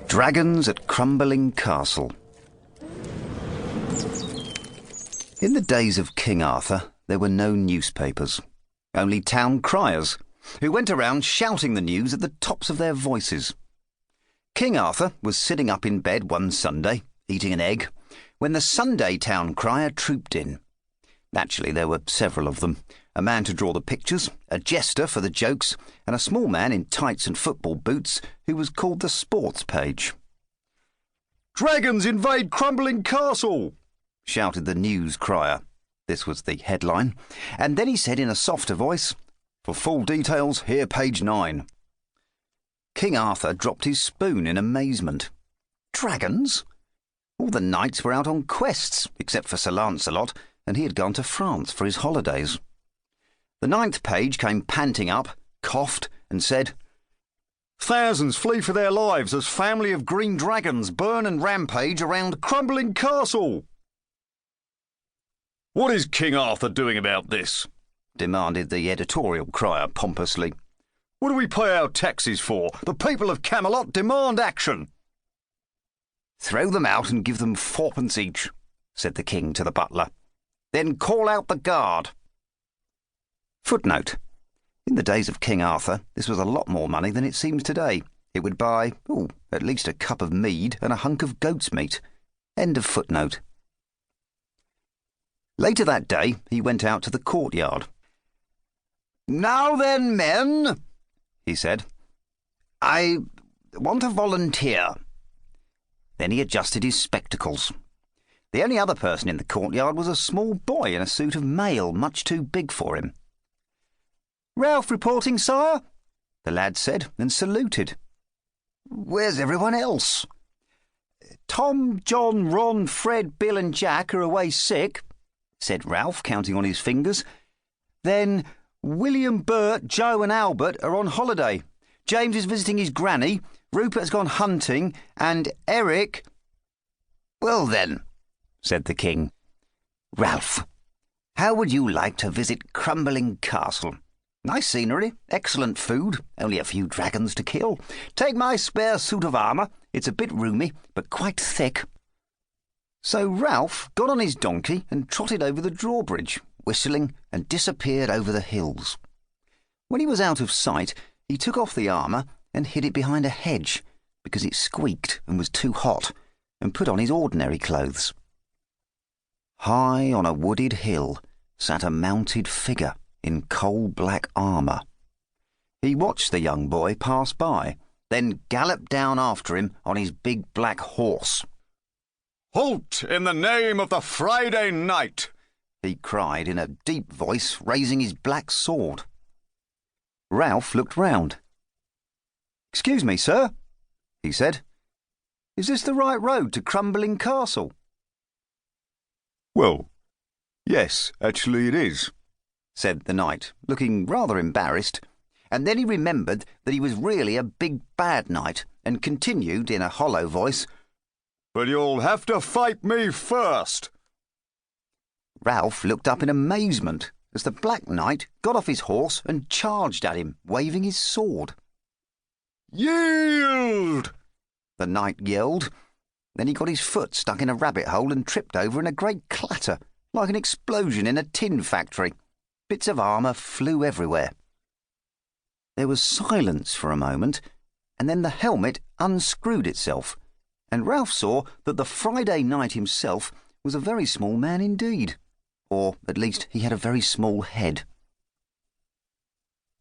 Dragons at Crumbling Castle. In the days of King Arthur, there were no newspapers, only town criers, who went around shouting the news at the tops of their voices. King Arthur was sitting up in bed one Sunday, eating an egg, when the Sunday town crier trooped in. Naturally, there were several of them, a man to draw the pictures, a jester for the jokes, and a small man in tights and football boots who was called the sports page. "Dragons invade Crumbling Castle!" shouted the news crier. This was the headline. And then he said in a softer voice, "For full details, hear page 9. King Arthur dropped his spoon in amazement. Dragons? All the knights were out on quests, except for Sir Lancelot, and he had gone to France for his holidays. The 9th page came panting up, coughed, and said, "Thousands flee for their lives as family of green dragons burn and rampage around Crumbling Castle." "What is King Arthur doing about this?" demanded the editorial crier pompously. "What do we pay our taxes for? The people of Camelot demand action." "Throw them out and give them 4pence each," said the king to the butler. "Then call out the guard." Footnote. In the days of King Arthur, this was a lot more money than it seems today. It would buy, at least a cup of mead and a hunk of goat's meat. End of footnote. Later that day, he went out to the courtyard. "Now then, men," he said, "I want a volunteer." Then he adjusted his spectacles. The only other person in the courtyard was a small boy in a suit of mail much too big for him. "Ralph reporting, sire," the lad said, and saluted. "Where's everyone else?" "Tom, John, Ron, Fred, Bill and Jack are away sick," said Ralph, counting on his fingers. "Then William, Bert, Joe and Albert are on holiday. James is visiting his granny, Rupert has gone hunting, and Eric—" "Well then," said the king. "Ralph, how would you like to visit Crumbling Castle? Nice scenery, excellent food, only a few dragons to kill. Take my spare suit of armour. It's a bit roomy, but quite thick." So Ralph got on his donkey and trotted over the drawbridge, whistling, and disappeared over the hills. When he was out of sight, he took off the armour and hid it behind a hedge, because it squeaked and was too hot, and put on his ordinary clothes. High on a wooded hill sat a mounted figure in coal-black armour. He watched the young boy pass by, then galloped down after him on his big black horse. "Halt in the name of the Friday night!" he cried in a deep voice, raising his black sword. Ralph looked round. "Excuse me, sir," he said. "Is this the right road to Crumbling Castle?" "Well, yes, actually it is," said the knight, looking rather embarrassed, and then he remembered that he was really a big bad knight, and continued in a hollow voice, "But you'll have to fight me first." Ralph looked up in amazement as the Black Knight got off his horse and charged at him, waving his sword. "Yield!" the knight yelled. Then he got his foot stuck in a rabbit hole and tripped over in a great clatter, like an explosion in a tin factory. Bits of armour flew everywhere. There was silence for a moment, and then the helmet unscrewed itself, and Ralph saw that the Friday Knight himself was a very small man indeed, or at least he had a very small head.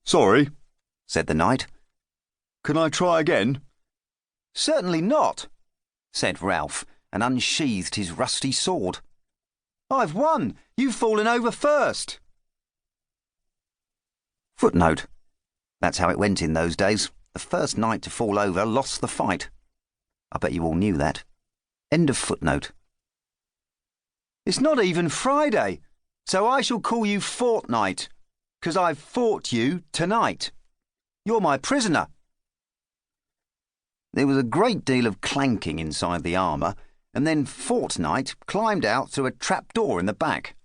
"Sorry," said the knight. "Can I try again?" "Certainly not," said Ralph, and unsheathed his rusty sword. "I've won. You've fallen over first." Footnote. That's how it went in those days. The first knight to fall over lost the fight. I bet you all knew that. End of footnote. "It's not even Friday, so I shall call you Fortnight, 'cause I've fought you tonight. You're my prisoner." There was a great deal of clanking inside the armour, and then Fortnight climbed out through a trapdoor in the back.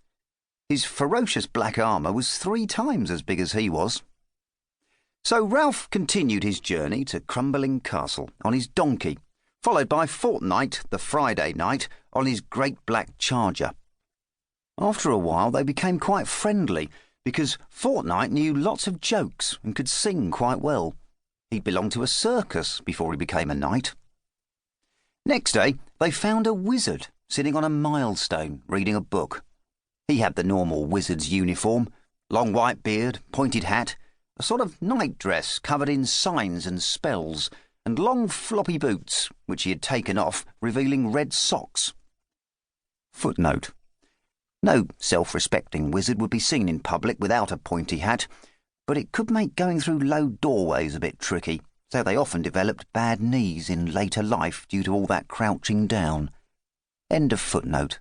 His ferocious black armour was 3 times as big as he was, So Ralph continued his journey to Crumbling Castle on his donkey, followed by Fortnight the Friday night on his great black charger. After a while they became quite friendly, because Fortnight knew lots of jokes and could sing quite well. He'd belonged to a circus before he became a knight. Next day they found a wizard sitting on a milestone reading a book. He had the normal wizard's uniform, long white beard, pointed hat, a sort of nightdress covered in signs and spells, and long floppy boots, which he had taken off, revealing red socks. Footnote: no self-respecting wizard would be seen in public without a pointy hat, but it could make going through low doorways a bit tricky, so they often developed bad knees in later life due to all that crouching down. End of footnote.